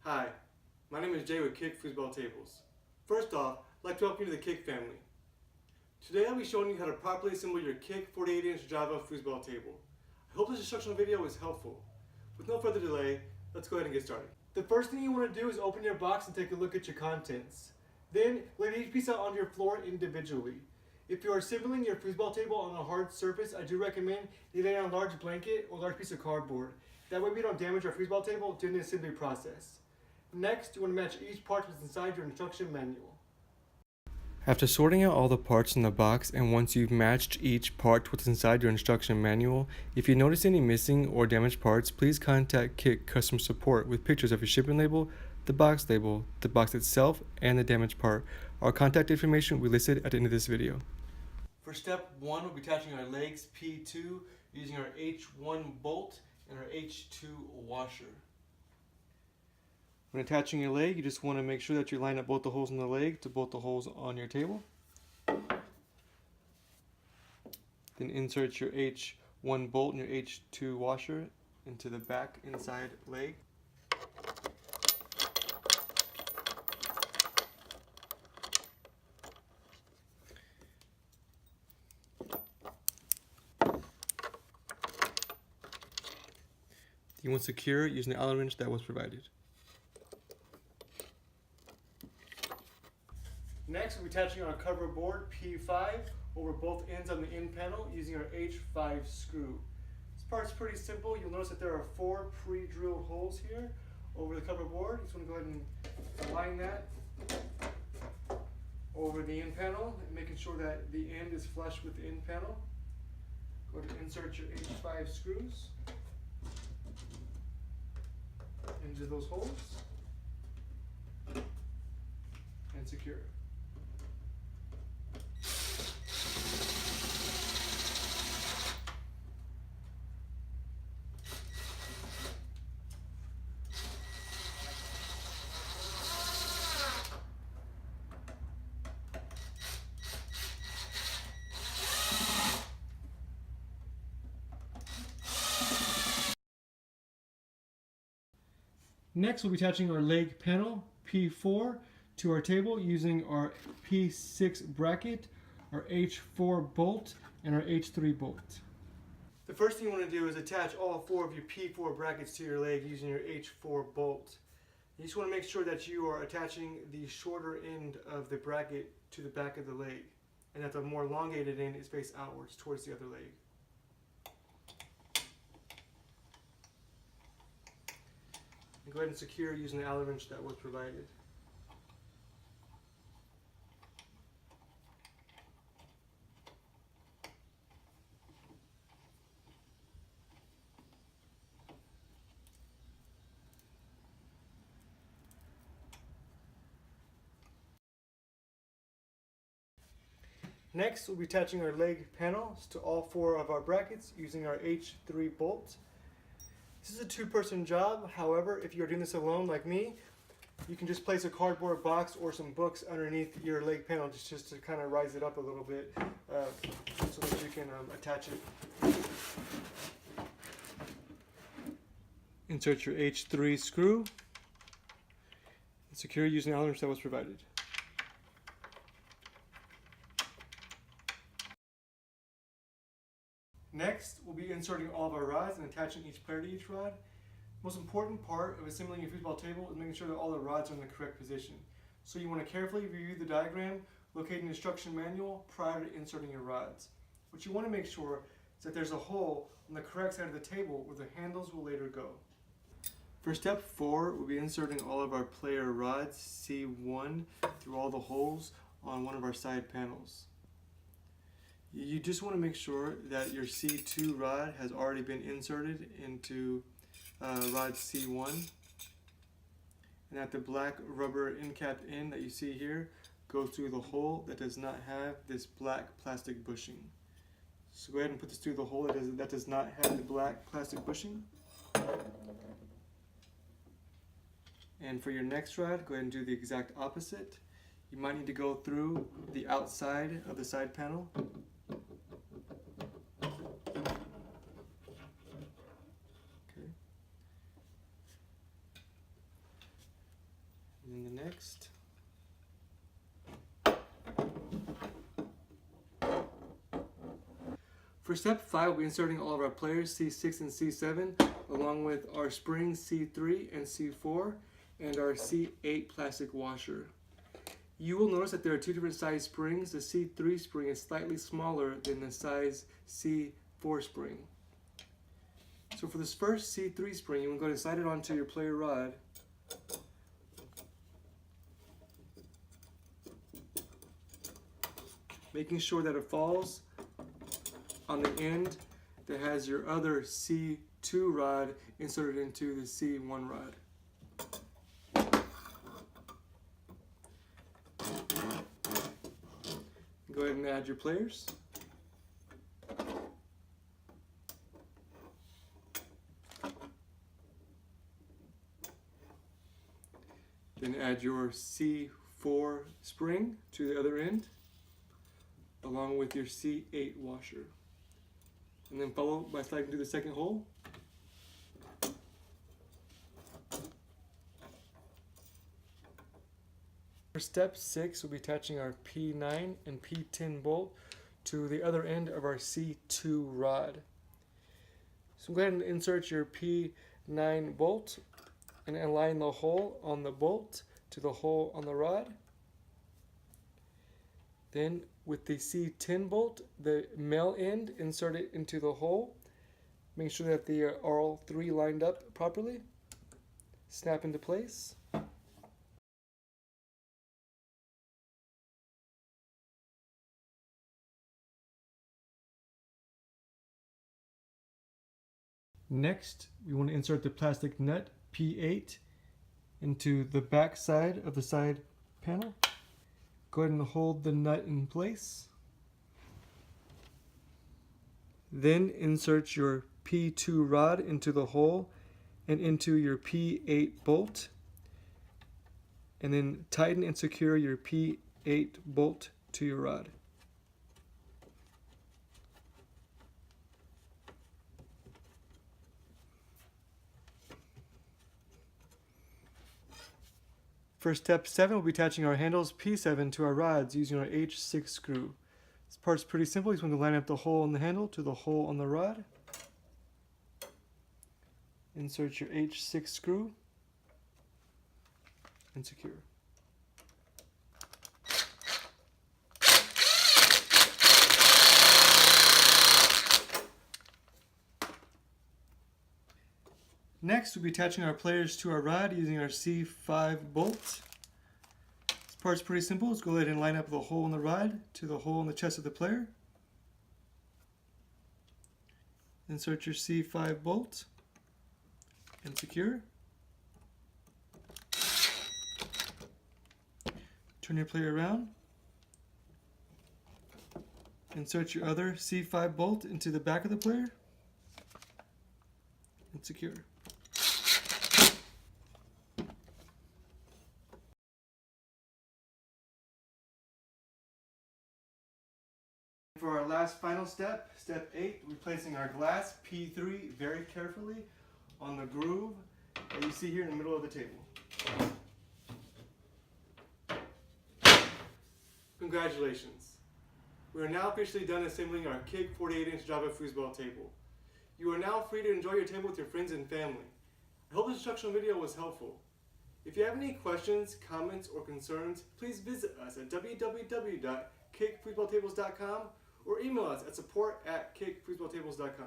Hi, my name is Jay with Kick Foosball Tables. First off, I'd like to welcome you to the Kick family. Today I'll be showing you how to properly assemble your Kick 48-inch Java foosball table. I hope this instructional video is helpful. With no further delay, let's go ahead and get started. The first thing you want to do is open your box and take a look at your contents. Then lay each piece out onto your floor individually. If you are assembling your foosball table on a hard surface, I do recommend you lay down a large blanket or a large piece of cardboard. That way we don't damage our foosball table during the assembly process. Next, you want to match each part that's inside your instruction manual. After sorting out all the parts in the box and once you've matched each part to what's inside your instruction manual, if you notice any missing or damaged parts, please contact Kick customer support with pictures of your shipping label, the box itself, and the damaged part. Our contact information will be listed at the end of this video. For step 1, we'll be attaching our legs P2 using our H1 bolt and our H2 washer. When attaching your leg, you just want to make sure that you line up both the holes in the leg to both the holes on your table. Then insert your H1 bolt and your H2 washer into the back inside leg. You want to secure it using the Allen wrench that was provided. Next, we'll be attaching our cover board P5 over both ends on the end panel using our H5 screw. This part's pretty simple. You'll notice that there are 4 pre-drilled holes here over the cover board. You just want to go ahead and align that over the end panel, and making sure that the end is flush with the end panel. Go ahead and insert your H5 screws into those holes and secure it. Next, we'll be attaching our leg panel P4 to our table using our P6 bracket, our H4 bolt, and our H3 bolt. The first thing you want to do is attach all 4 of your P4 brackets to your leg using your H4 bolt. You just want to make sure that you are attaching the shorter end of the bracket to the back of the leg, and that the more elongated end is faced outwards towards the other leg. Go ahead and secure using the Allen wrench that was provided. Next, we'll be attaching our leg panels to all 4 of our brackets using our H3 bolt. This is a 2-person job. However, if you're doing this alone like me, you can just place a cardboard box or some books underneath your leg panel just to kind of rise it up a little bit so that you can attach it. Insert your H3 screw and secure using the Allen wrench that was provided. Next, we'll be inserting all of our rods and attaching each player to each rod. The most important part of assembling your foosball table is making sure that all the rods are in the correct position. So you want to carefully review the diagram, locate an instruction manual prior to inserting your rods. What you want to make sure is that there's a hole on the correct side of the table where the handles will later go. For step 4, we'll be inserting all of our player rods C1 through all the holes on one of our side panels. You just want to make sure that your C2 rod has already been inserted into rod C1, and that the black rubber end cap end that you see here goes through the hole that does not have this black plastic bushing. So go ahead and put this through the hole that does not have the black plastic bushing. And for your next rod, go ahead and do the exact opposite. You might need to go through the outside of the side panel. And then the next. For step 5, we'll be inserting all of our players C6 and C7 along with our springs C3 and C4 and our C8 plastic washer. You will notice that there are two different size springs. The C3 spring is slightly smaller than the size C4 spring. So for this first C3 spring, you want to go ahead and slide it onto your player rod. Making sure that it falls on the end that has your other C2 rod inserted into the C1 rod. Go ahead and add your players. Then add your C4 spring to the other end, along with your C8 washer. And then follow by sliding to the second hole. For step 6, we'll be attaching our P9 and P10 bolt to the other end of our C2 rod. So go ahead and insert your P9 bolt and align the hole on the bolt to the hole on the rod. Then with the C10 bolt, the male end, insert it into the hole. Make sure that they are all three lined up properly. Snap into place. Next, we want to insert the plastic nut P8 into the back side of the side panel. Go ahead and hold the nut in place. Then insert your P2 rod into the hole and into your P8 bolt. And then tighten and secure your P8 bolt to your rod. For step 7, we'll be attaching our handles P7 to our rods using our H6 screw. This part's pretty simple. You just want to line up the hole in the handle to the hole on the rod. Insert your H6 screw and secure. Next, we'll be attaching our players to our rod using our C5 bolt. This part's pretty simple. Let's go ahead and line up the hole in the rod to the hole in the chest of the player. Insert your C5 bolt and secure. Turn your player around. Insert your other C5 bolt into the back of the player and secure. For our last final step, step 8, we're placing our glass P3 very carefully on the groove that you see here in the middle of the table. Congratulations! We are now officially done assembling our Kick 48-inch Java foosball table. You are now free to enjoy your table with your friends and family. I hope this instructional video was helpful. If you have any questions, comments, or concerns, please visit us at www.kickfoosballtables.com or email us at support@kickfoosballtables.com.